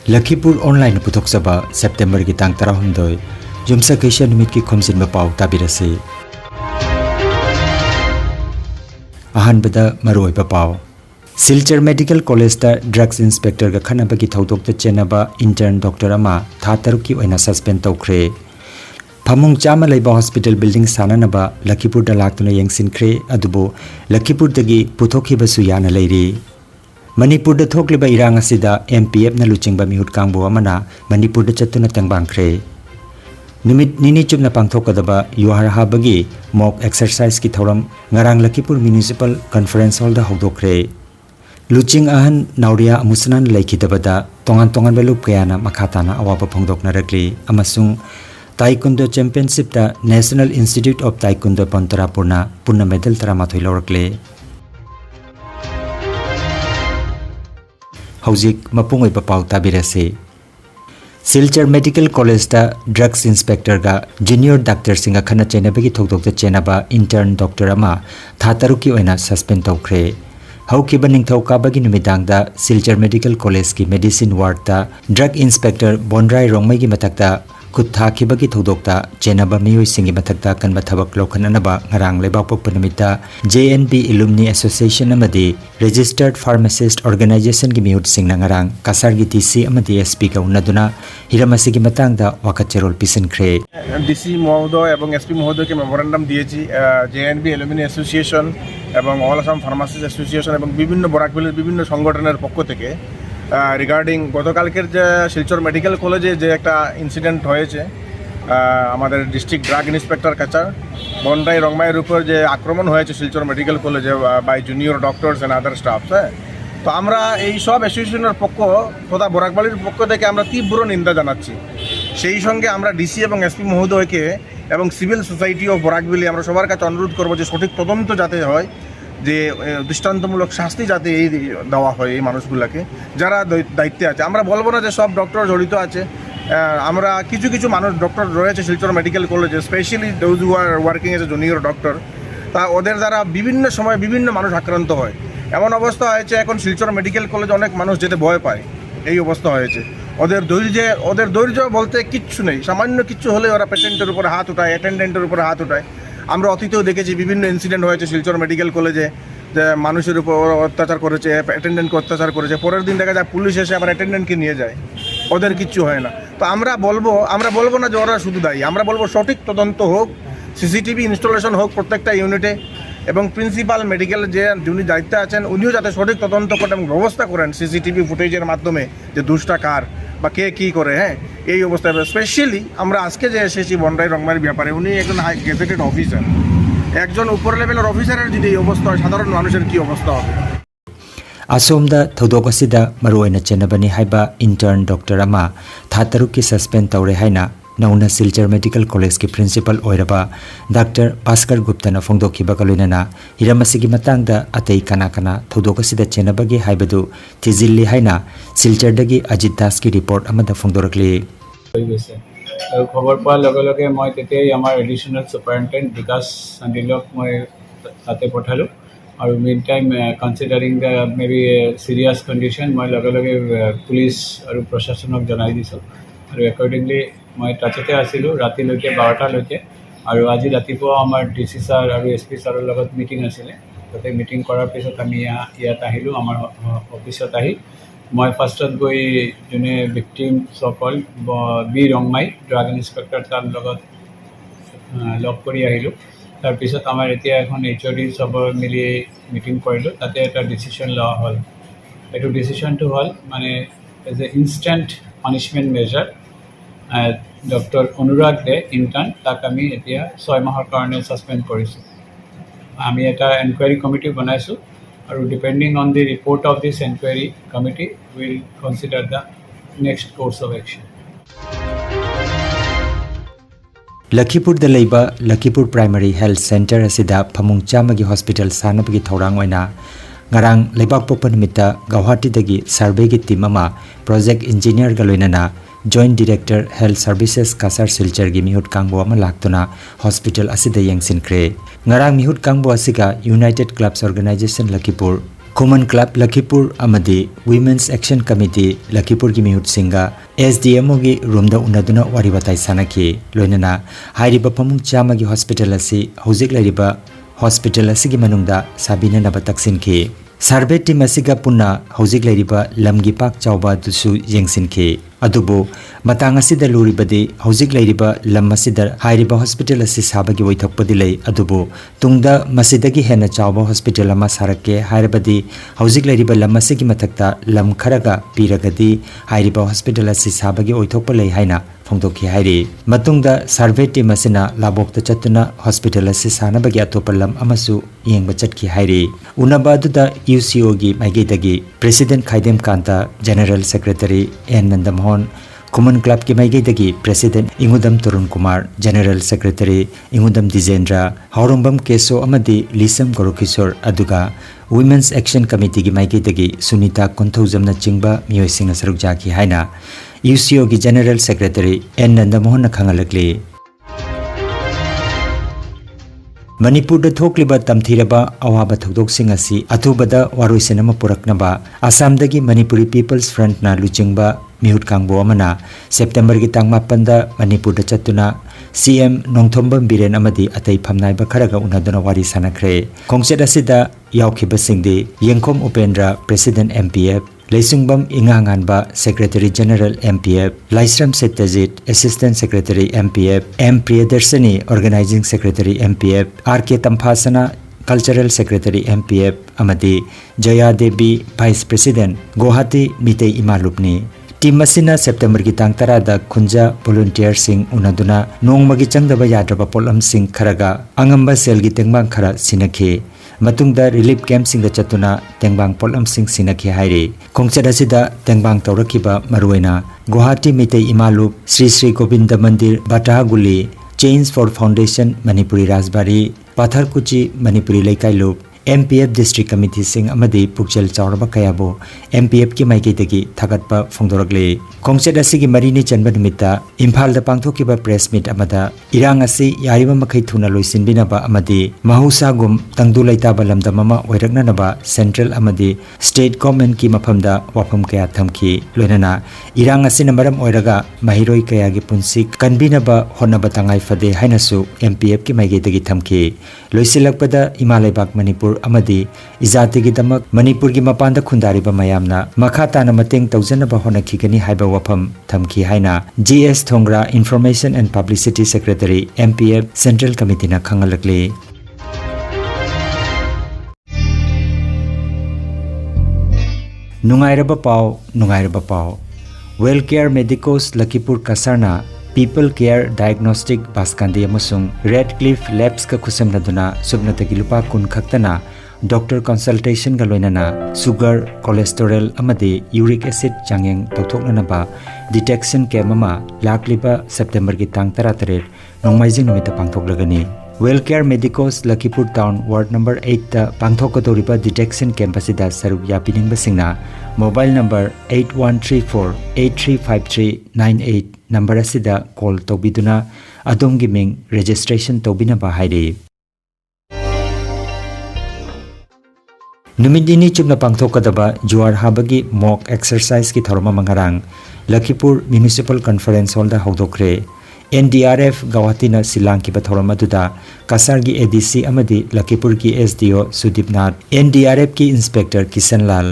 Lakhipuronline putoksaba September ki tang 16 Jumsa kaisha numit ki Khomjinba Pao tabirasi. Ahanbada maroiba Pao. Silchar Medical College ta Drugs Inspector ga khanaba ki thodok ta chenaba intern doctor ama tha taruki oina suspend tawkhre. Phamung chama leiba hospital building sananaba Lakhipur da laktuna yengsinkhre adubo Lakhipur dagi puthokhiba su yana leiri. Manipur da thokliba irang asida MPF na luchingba mihut kangbo amana Manipur da chatuna tangbangkhre. Numit nini chupna pangthokadaba yuhar habagi mock exercise ki thoram ngarang Lakhipur Municipal Conference Hall da hogdokre. Luching ahan nauria amusanan laikhidabada tongan belup kayana makhatana awaba phongdokna rakli amasung Taekwondo Championship da National Institute of Taekwondo Pantarapurna punna medal taramathoi lawrakle. Haujik mapungoi Pao tabirase. Silchar Medical College da Drugs Inspector ga Junior Doctor singa khana chenabagi thokdok ta chenaba intern doctor ama thataruki oina suspend tawkhre. Haukiba ningthau kabagi numidang da Silchar Medical College ki Medicine Ward da Drug Inspector Bondrai Rongmai gi matakta Kutha kibagi thodokta chenaba miyoi singi mathakta kanba thabak lokhananaba ngarang lebak pok panamita JNB Alumni Association amadi Registered Pharmacist Organization gi mihut singna ngarang kasar gi DC amadi SP ka unaduna hiramasi gi matangda wakacherol pisinkhre. DC মহোদয় এবং SP মহোদয়কে memorandum দিয়েছি JNB Alumni Association এবং all Assam pharmacist association এবং বিভিন্ন বরাকবিলের বিভিন্ন সংগঠনের পক্ষ থেকে রিগার্ডিং গতকালকের যে শিলচর মেডিকেল কলেজে যে একটা ইনসিডেন্ট হয়েছে আমাদের ডিস্ট্রিক্ট ড্রাগ ইন্সপেক্টর কাচার বনরাই রংমাইয়ের উপর যে আক্রমণ হয়েছে শিলচর মেডিকেল কলেজে by junior doctors and other staffs তো আমরা এই সব অ্যাসোসিয়েশনের পক্ষ তথা বরাকবালির পক্ষ থেকে আমরা তীব্র নিন্দা জানাচ্ছি। সেই সঙ্গে আমরা ডিসি এবং SP মহোদয়কে এবং সিভিল সোসাইটি অফ বরাকবিলি আমরা সবার কাছে অনুরোধ করবো যে সঠিক তদন্ত যাতে হয়, যে দৃষ্টান্তমূলক শাস্তি যাতে এই দেওয়া হয় এই মানুষগুলোকে যারা দায়িত্বে আছে। আমরা বলবো না যে সব ডক্টর জড়িত আছে, আমরা কিছু কিছু মানুষ ডক্টর রয়েছে শিলচর মেডিকেল কলেজে, specially those who are working as a junior doctor, তা ওদের দ্বারা বিভিন্ন সময় বিভিন্ন মানুষ আক্রান্ত হয়। এমন অবস্থা হয়েছে এখন শিলচর মেডিকেল কলেজে অনেক মানুষ যেতে ভয় পায়, এই অবস্থা হয়েছে। ওদের ধৈর্য বলতে কিচ্ছু নেই, সামান্য কিছু হলে ওরা পেশেন্টের উপরে হাত উঠায়, অ্যাটেন্ডেন্টের উপরে হাত উঠায়। আমরা অতীতেও দেখেছি বিভিন্ন ইনসিডেন্ট হয়েছে শিলচর মেডিকেল কলেজে, যে মানুষের উপর অত্যাচার করেছে, অ্যাটেন্ডেন্টকে অত্যাচার করেছে, পরের দিন দেখা যায় পুলিশ এসে আবার অ্যাটেন্ডেন্টকে নিয়ে যায়, ওদের কিচ্ছু হয় না। তো আমরা বলবো না যে ওরা শুধু দায়ী, আমরা বলবো সঠিক তদন্ত হোক, CCTV ইনস্টলেশন হোক প্রত্যেকটা ইউনিটে, এবং প্রিন্সিপাল মেডিকেল যিনি দায়িত্বে আছেন উনিও যাতে সঠিক তদন্ত করেন এবং ব্যবস্থা করেন CCTV ফুটেজের মাধ্যমে যে দুষ্টা কার বা কে কী করে। এই অবস্থায় স্পেশালি আমরা আজকে যে এসেছি বনরাই রংমাইয়ের ব্যাপারে, উনি একজন হাই গেজেটেড অফিসার, একজন উপর লেভেলের অফিসারের যদি এই অবস্থা হয় সাধারণ মানুষের কী অবস্থা হবে। Asomda thodok asida maruoina chenabani haiba intern doctor ama thataruki suspend tawre haina nauna Silchar Medical College ki principal oiraba Dr. Bhaskar Gupta na phongdokhiba kalunana hiramasi gi matangda atei kana thodok asida chenabagi haibadu tizilli haina Silchar dagi Ajit Das ki report amada phongdorakli. খবৰ পোৱাৰ লগে লগে মই তেতিয়াই আমাৰ additional superintendent বিকাশ চান্দিলক মই তাতে পঠালোঁ, আৰু মেইন টাইম কনচিডাৰিং দ্য মেবি চিৰিয়াছ কণ্ডিশ্যন মই লগে লগে পুলিচ আৰু প্ৰশাসনক জনাই দিছোঁ, আৰু একৰ্ডিংলি মই তাতে আছিলোঁ ৰাতিলৈকে 12টালৈকে। আৰু আজি ৰাতিপুৱা আমাৰ DC ছাৰ আৰু SP ছাৰৰ লগত মিটিং আছিলে, তাতে মিটিং কৰাৰ পিছত আমি ইয়াত আহিলোঁ আমাৰ অফিচত আহি। মই ফাৰ্ষ্টত গৈ যোনে ভিক্টিম সকল বি ৰংমাই ড্ৰাগ ইন্সপেক্টৰ তাৰ লগত লগ কৰি আহিলোঁ। তাৰপিছত আমাৰ এতিয়া এখন HOD চবৰ মিলি মিটিং কৰিলোঁ, তাতে এটা ডিচিশ্যন লোৱা হ'ল। এইটো ডিচিশ্যনটো হ'ল মানে as a instant punishment measure doctor Anurag De intern, তাক আমি এতিয়া 6 মাহৰ কাৰণে ছাছপেণ্ড কৰিছোঁ। আমি এটা এনকুৱাৰী কমিটি বনাইছোঁ, আৰু depending on the report of this enquiry committee will consider the next course of action. Lakhipur da leiba Lakhipur Primary Health Center asida phamung chamagi hospital sanabagi thorang oina ngarang leibak pokpa nimita Guwahati dagi survey gi team ama project engineer ga loinana Joint Director Health Services Kasar Silchar gi mihut kangbo ama laktuna hospital asida yengsinkhre ngarang mihut kangbo asiga United Clubs Organization Lakhipur Common Club Lakhipur amadi Women's Action Committee Lakhipur gi mihut singa SDMO gi room da unaduna wari batai sanaki loinana hairiba pamung chama gi hospital asi hojik lariba hospital asi gi manungda sabina na bataksin ki survey team asiga punna hojik lariba lamgi pak chawba dusu yengsin ki adubo matang asida luribadi hojik lariba lam asida hairiba hospital asi sabagi waithakpadi lei adubo tungda masidagi hena chawba hospital ama sarake hairabadi hojik lariba lam asigi mathakta lam kharaga piragadi hairiba hospital asi sabagi waithokpa lei haina phongdokhi hairi matungda survey team asina labokta chatuna hospital asi sanabagi atopa lam amasu yengba chatki hairi unaba aduda UCO gi maigedagi president Khaidem Kanta general secretary N Nandamon Common Club ki maigedagi president Ingudam Turun Kumar general secretary Ingudam Dijendra Haurumbam Keso amadi Lisam Gorokishor aduga Women's Action Committee ki maigedagi Sunita Konthaujamna chingba miyoi singa saruk jaki haina UCO ki general secretary N Nandamohan na khangalakli Manipur da thokliba tamthiraba awaba thokdok sing asi athubada waroisenama puraknaba Assam dagi Manipuri People's Front na luchingba mihut kangbo amana September gi tang 8 da Manipur da chatuna CM Nongthomba Biren amadi atai phamnai ba kharaga unaduna wari sanakre khongchet asida yaukhiba singdi Yengkhom Upendra President MPF Leisungbam Inganganba Secretary General MPF Laisram Setajit Assistant Secretary MPF M Priyadarsani Organizing Secretary MPF RK Tamphasana Cultural Secretary MPF amadi Jaya Devi Vice President Guwahati Mitei Imalupni Team asina September gi tang 10 da khunja volunteer sing unaduna nongmagi changdaba yadraba polam sing kharaga angamba sel gi tengbang khara sinakhe matungda relief camp sing da chatuna tengbang polam sing sinakhe hairi khongchada sida tengbang tawrakiba maruena Guwahati Mitei Imalup Sri Govinda Mandir Batahaguli Change for Foundation Manipuri Rajbari Patharkuchi Manipuri Laikailup MPF District Committee sing amadi pukjal chawraba kayabo MPF ki maiketagi thagatpa phongdorakle khongchet asigi marini chanba nimita Imphal da pangthokiba press meet amada irang asi yariba makhai thuna loisinbinaba amadi mahusa gum tangdu laitaba lamdamama oiraknanaba central amadi state government ki maphamda wafam kaya thamki loinana irang asi namaram oiraga mahiroi kaya gi punsi kanbinaba honaba tangai fade hainasu MPF ki maiketagi thamki loisilakpada Imalai-bak Manipur amadi izati gi damak Manipur gi mapanda khundariba mayamna makhata na mateng tawjanaba honakhigani haiba wafam thamki haina GS Thongra Information and Publicity Secretary MPF Central Committee na khangalakle Nungairaba Pao Well Care Medicos Lakhipur Kasarna People Care Diagnostic Baskandi amasung Redcliffe Labs ka khusamnaduna subnatagi lupa kun khaktana doctor consultation ga loinana sugar cholesterol amadi uric acid changyeng tawthoknanaba detection camp ama lakliba September gi tang 13 nongmaijing numita pangthoklagani Well Care Medicos Lakhipur Town Ward number 8 ta pangthokadoriba detection camp asida saruk yapiningba singna mobile number 8134835398 number asida call tobiduna adomgi ming registration tobinaba hairi Numidini chumna pangthokadaba juar habagi mock exercise ki thorma mangarang Lakhipur Municipal Conference Hall da hawdokre NDRF Guwahati na silang ki bathorma duda Kasar gi ADC amadi Lakhipur ki SDO Sudipnath NDRF ki Inspector Kisan Lal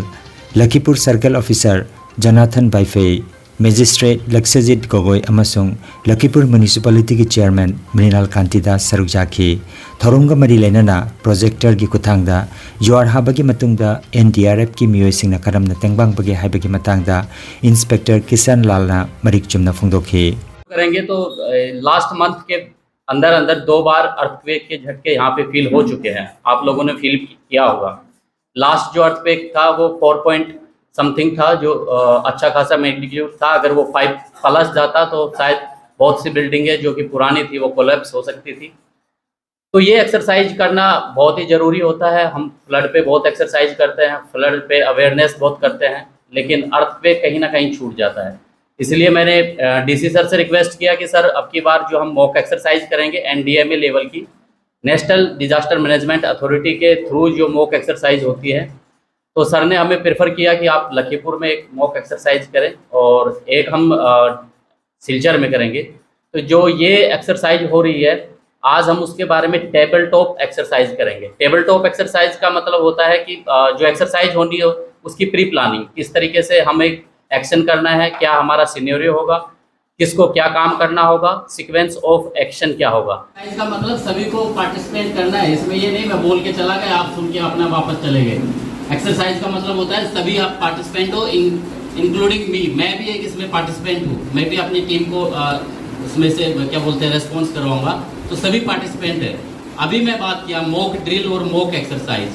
Lakhipur Circle Officer Jonathan Baifei Magistrate Laksajit Gogoi amasung Lakhipur Municipality ki Chairman Mrinal Kantida Sarukjaki Thorunga mari lenana projector gi kuthangda juar habagi matungda NDRF ki miyoi singna karamna tengbang bagi haibagi matangda Inspector Kisan Lal na marik chumna phongdokhi करेंगे तो last month के अंदर अंदर 2 बार earthquake के झटके यहाँ पे feel हो चुके हैं आप लोगों ने फील किया होगा लास्ट जो अर्थक्वेक था वो 4 पॉइंट समथिंग था जो अच्छा खासा मैग्नीट्यूड था अगर वो 5 प्लस जाता तो शायद बहुत सी बिल्डिंगें जो कि पुरानी थी वो कोलैप्स हो सकती थी तो ये एक्सरसाइज करना बहुत ही ज़रूरी होता है हम फ्लड पे बहुत एक्सरसाइज करते हैं फ्लड पे अवेयरनेस बहुत करते हैं लेकिन अर्थक्वेक कहीं ना कहीं छूट जाता है इसलिए मैंने डीसी सर से रिक्वेस्ट किया कि सर अब की बार जो हम मॉक एक्सरसाइज करेंगे NDMA लेवल की नेशनल डिजास्टर मैनेजमेंट अथॉरिटी के थ्रू जो मॉक एक्सरसाइज होती है तो सर ने हमें प्रेफर किया कि आप लखीपुर में एक मॉक एक्सरसाइज करें और एक हम सिलचर में करेंगे। तो जो ये एक्सरसाइज हो रही है आज हम उसके बारे में टेबल टॉप एक्सरसाइज करेंगे। टेबल टॉप एक्सरसाइज का मतलब होता है कि जो एक्सरसाइज होनी है उसकी प्री प्लानिंग, किस तरीके से हमें एक्शन करना है, क्या हमारा सिनेरियो होगा, किसको क्या काम करना होगा, सीक्वेंस ऑफ एक्शन क्या होगा। इसका मतलब सभी को पार्टिसिपेट करना है, इसमें ये नहीं मैं बोल के चला गया आप सुन के अपना वापस चले गए। एक्सरसाइज का मतलब होता है सभी आप पार्टिसिपेंट हो, इंक्लूडिंग मी, मैं भी एक इसमें पार्टिसिपेंट हूँ, मैं भी अपनी टीम को उसमें से क्या बोलते हैं रेस्पॉन्स करवाऊंगा, तो सभी पार्टिसिपेंट है। अभी मैं बात किया मॉक ड्रिल और मॉक एक्सरसाइज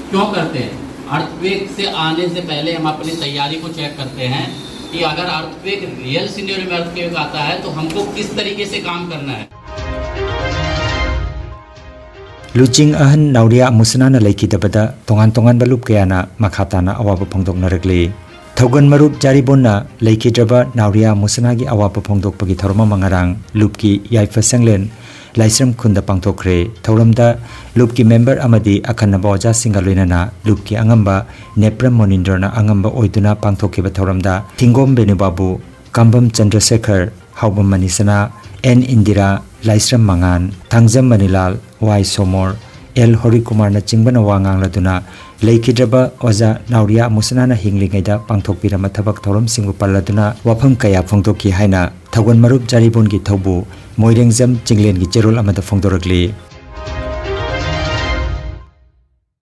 क्यों करते हैं। अर्थक्वेक से आने से पहले हम अपनी तैयारी को चेक करते हैं कि अगर अर्थक्वेक रियल सिनेरियो में अर्थक्वेक आता है तो हमको किस तरीके से काम करना है। लुचिंग अहन नाउरिया मुसनाना लेखिदबदा तोंगान तोंगान बलुप कयाना मखाताना अवाब फोंदोकनरगली थौगन मरुप जारिबोन्ना लेखिद्रबा नाउरिया मुसनागी अवाब फोंदोकपगी थौरमा मंगारांग लुपकी याइफा संगलेन लाइसरम खुंदा पांगथोखरे। थौरमदा लुपकी मेंबर अमदी अखन्नबा ओजा सिंगा लोइनाना लुपकी अंगंबा नेप्रम मोनिंद्रना अंगंबा ओइदुना पांगथोखिबा थौरमदा Thingom Benubabu, Kambam Chandrashekhar, Haobam Manisana, N Indira, Laishram Mangan, Thangjam Manilal, Y Somor, L हरिकुमारना चिंबना वांगांगलदुना लेखिद्रबा ओजा नाउरिया मुसनाना हिंगलिंगैदा पांगथोकपिरम थबक थौरम सिंगु पल्लदुना वाफम कया फोंदोकी हाइना थौगन मरुप जारिबोनगी थौबु मोइरेंगजम चिंगलेनगी चेरोल अमदा फोंदोरगली।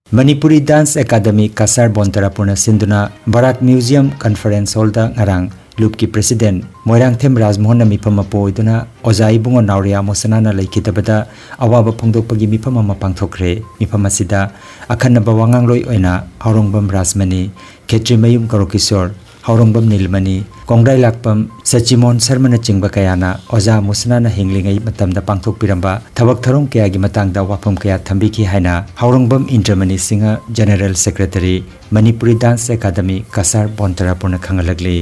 मणिपुरी डांस एकेडमी कासार बोंतरापुरना सिंधुना बराक म्यूजियम कॉन्फ्रेंस हॉलदा ngarang लुपकी प्रेसिडेंट मोइरांगथेम राजमोहन मिफम अपोइदुना ओजा इबुंगो नाउरिया मुसनाना लेखिदबदा अवाब फोंदोकपगी मिफम अमा पांगथोखरे। मिफम असिदा अखन्नबा वांगांगलोई ओइना हाउरोंगबम राजमनी, खेत्रीमयुम करोकिशोर, हाउरोंगबम नीलमनी, कोंगराई लाकपम, सचिमोन शर्मना चिंबा कयाना ओजा मुसनाना हिंगलिंगै मतमदा पांगथोकपिरंबा थबक थरोंग कयागी मतंगदा वाफम कया थंबिखि हाइना Haorongbam Indramani Singh general secretary Manipuri dance academy कासार बोंतरापुरना खंगलगली।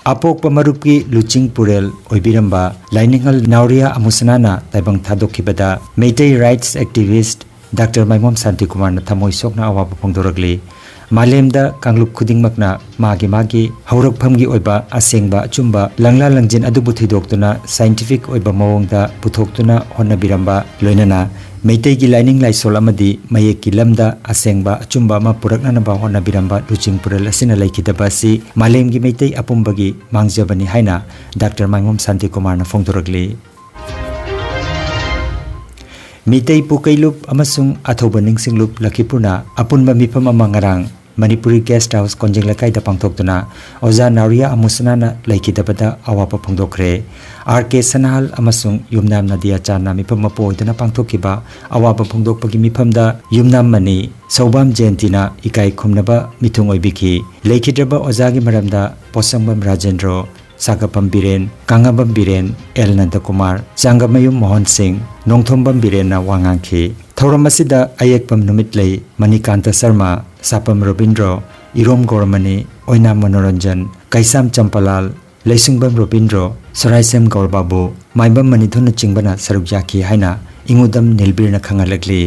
अपोक मरुपकी लुचिंग पुरेल ओइबिरंबा लाइनिंगल नाउरिया अमुसनाना ताइबंग थादोखिबदा Meitei rights activist doctor Maimom Shanti Kumar न थमोई सोकना अवाब फोंदोरगली। मालेमदा कांगलुप खुदिंगमकना मागी हौरकफमगी ओइबा असेंगबा अचुंबा लंगला लंजिन अदुबु थिदोक्तुना साइंटिफिक ओइबा मवोंगदा पुथोक्तुना होनबिरंबा लोइनना मेइटेगी लाइनिंग लाइसोल अमदी मयेकी लमदा असेंगबा अचुंबा अमा पुरकननबा होनबिरंबा लुचिंग पुरेल असिना लेखिदबासी मालेमगी मेइटेई अपुंबगी मांगजबनी हाइना डॉक्टर माइमोम शांति कुमार न फोंदोरगली। मीतई पुकैलुप अमसुंग अथौबा निंगसिंगलुप लखीपुरना अपुनबा मिफम अमा ngarang मणिपुरी गेस्ट हाउस कोंजिंग लकाइदा पांगथोक्तुना ओजा नाउरिया अमुसनाना लेखिदबदा अवाब फोंदोखरे। आर के सनाहल अमसुंग युमनाम नदिया चाना मिफम अपोइदना पांगथोकिबा अवाब फोंदोकपगी मिफमदा युमनाम मनी सौबाम जयंतीना इकाई खुमनबा मिथुंग ओइबिखि। लेखिद्रबा ओजागी मरमदा पोसंगबम राजेंद्र, सागपम बिरेन, कांगाबम बिरेन, एल नंदकुमार, चांगमयुम मोहन सिंह, नोंथोंबम बिरेन वांगांखी। थौरम असिदा अयेकपम नुमितलै मणिकांत शर्मा, सापम रविंद्र, इरोम गौरमनी, ओइना मनोरंजन, कैसाम चंपलाल, लैसुंगबम रविंद्र, सरायसेम गौरबाबू, माइबम मनिथुन चिंबना सरुक याखी हाइना इंगुदम नीलबीरना खंगलगली।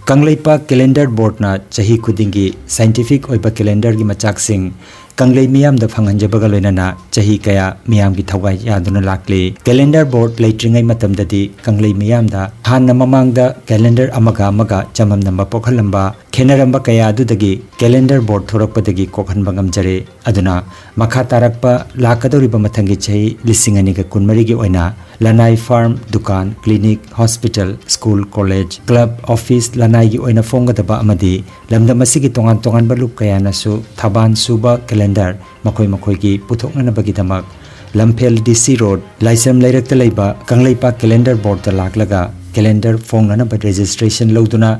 कंगलैपाक कैलेंडर बोर्डना चाही खुदिंगी साइंटिफिक ओइबा कैलेंडर की मचाकसिंग कंगलै मियामदा फंगहनजबगा लोइनना चाही कया मियामगी थवाई यादुना लाकली। कैलेंडर बोर्ड लेट्रिंगै मतमददी कंगलै मियामदा हान्ना ममांगदा कैलेंडर अमगा चममनंबा पोखलंबा खेनरंबा कया अदुदगी कैलेंडर बोर्ड थोरकपदगी कोखनबा ngamjare अदुना मखा तारकपा लाकदौरिबा मथंगी चाही लिसिंग अनिगा कुनमरिगी ओइना लनाई फार्म, दुकान, clinic, hospital, school, college, club, office लनाई की ओइना फोंगदबा अमदी लमदम असिगी तोंगान तोंगान बलुप कयानासु थबान सुबा कैलेंडर मखोई मखोईगी पुथोकनबगीदमक लमफेल डीसी रोड लाइसम लैरक्ता लैबा कंगलैपाक कैलेंडर बोर्ड ता लाकलगा कैलेंडर फोंगनब रजिस्ट्रेशन लौदुना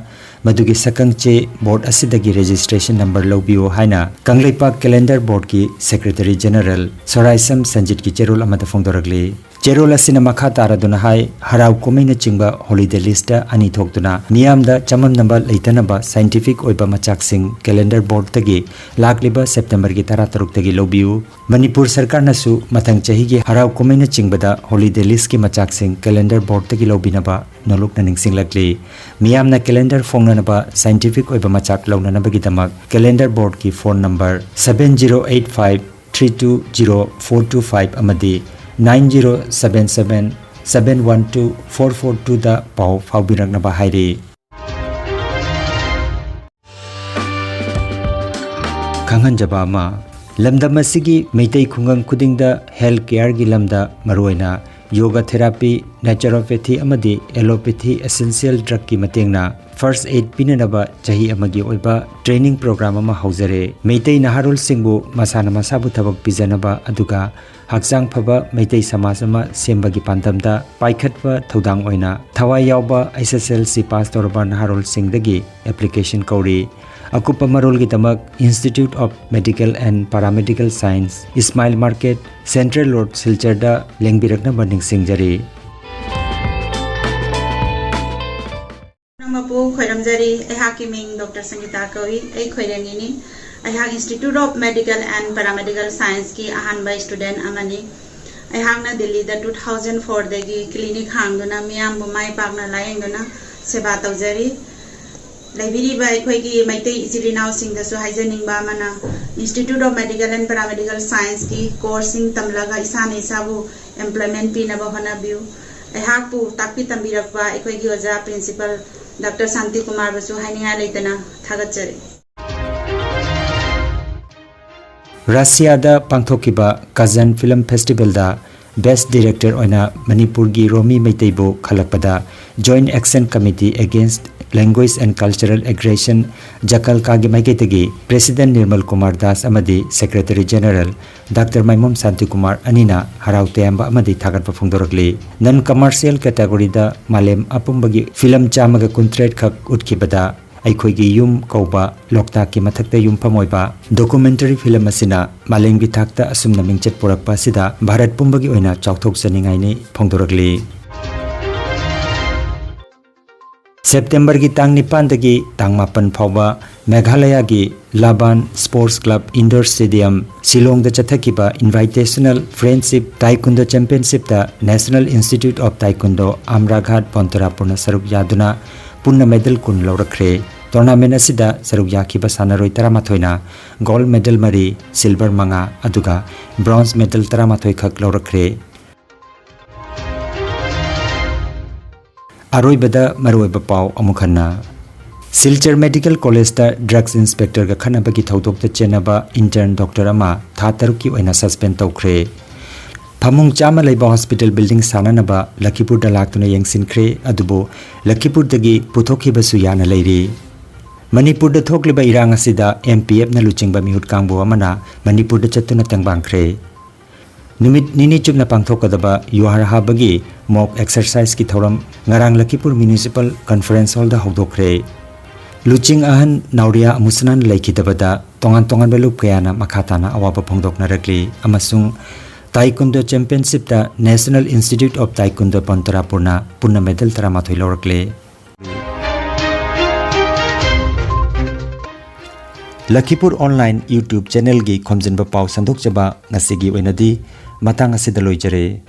मदुगी सकंगचे बोर्ड असिदगी रजिस्ट्रेशन नंबर लौबियो हाइना कंगलैपाक कैलेंडर बोर्ड की सेक्रेटरी जनरल सरायसम संजित की चेरोल अमदा फोंदोरगली। चेरोल असिना मखा तारादुना हाई हराव कुमैना चिंबा हॉलिडे लिस्ट अनी थोक्तुना मियामदा चमम नंबर लैतनबा साइंटिफिक ओइबा मचाकसिंग कैलेंडर बोर्ड तगी लाकलिबा सेप्टेम्बर की 13 तगी लौबियो। मणिपुर सरकार नसु मथंग चाही की हराव कुमैना चिंबदा हॉलिडे लिस्ट की मचाकसिंग कैलेंडर बोर्ड तगी लौबिनबा nolokna ningsinglakli miyamna calendar fongnanaba scientific oiba machak launanabagidamak calendar board ki phone number 7085320425 amadi 9077712442 da pau phaubiraknaba hairi khanghanjaba ma lamdam asigi meitai khungang khudingda health care gi lamda maroina yoga therapy naturopathy amadi allopathy essential drug ki matengna first aid pinanaba chahi amagi oiba training program ama haujare meitai naharul singbu masana masabu thabak pijanaba aduga hakjang phaba meitai samaj ama sembagi pandamda paikhatwa thodang oina thawai yawba SSLC pass torba naharul singdagi application kauri akupa marol gi tamak Institute of Medical and Paramedical Science Ismail Market Central Road Silcharda lengbirakna banding singjari Namapu khoiramjari ehaki ming Dr. Sangita Kawi ei khoirangini ehak Institute of Medical and Paramedical Science ki ahanba student amani ehakna Delhi da 2004 dagi clinic hangduna miyam bumai pakna layengduna seba tawjari Library by Quaki Maiti Ichirinaw Sing the Suhajaning Bamana Institute of Medical and Paramedical Science ki coursing Tamlaga Isan Isabu employment Pinabahana view. I have to Taki Tambirakwa Equagi Oza Principal Dr. Santi Kumar Basu Haininga Laitana Thagachari. Russia da Pangthokiba Kazan Film Festival da Best Director oina Manipur gi Romi Meiteibo khalakpada Joint Action Committee Against Language and Cultural Aggression Jakal Kagi Maiketagi President Nirmal Kumar Das Amadi Secretary General Dr. Maimom Santi Kumar Anina Harauteyamba Amadi Thagatpa Phongdorakli Non Commercial Category da Malem Apumbagi Film Chamaga Kuntret Khak Utkibada Aikhoigi Yum Kauba Lokta ki Mathakta Yum Pamoiba Documentary Film Asina Malengbi Thakta Asumna Mingchet Porakpa Sida Bharat Pumbagi Oina Chauthok Saningaini Phongdorakli September ki tang 9 dagi tang 8 phawba Meghalaya ki Laban Sports Club Indoor Stadium Shillong da chathakiba Invitational Friendship Taekwondo Championship da National Institute of Taekwondo Amraghat Pontarapurna saruk yaduna punna medal kun laurakre tournament asida saruk yakhiba sanaroi 13 na gold medal mari silver manga aduga bronze medal 13 khak laurakre Aroibada Maroiba Pao Amukhanna Silchar Medical College da Drugs Inspector ga khanabagi thodok da chenaba intern doctor ama tha taruki oina suspend tawkhre Phamung chama leiba hospital building sananaba Lakhipur da laktuna yengsinkhre adubo Lakhipur dagi puthokhiba su yana leiri Manipur da thokliba irang asida MPF na luchingba mihut kangbo amana Manipur da chatuna tangbangkhre Numit nini chupna pangthokadaba yuhar habagi mock exercise ki thoram ngarang Lakhipur Municipal Conference Hall da hogdokre Luching ahan nauria amusanan laikidabada tongan belup kayana makhatana awaba phongdokna rakli amasung Taekwondo Championship da National Institute of Taekwondo Pontarapurna punna medal 13 laurakle Lakhipur online YouTube channel gi Khomjinba Pao sandok jaba ngasigi oinadi matang asida loijare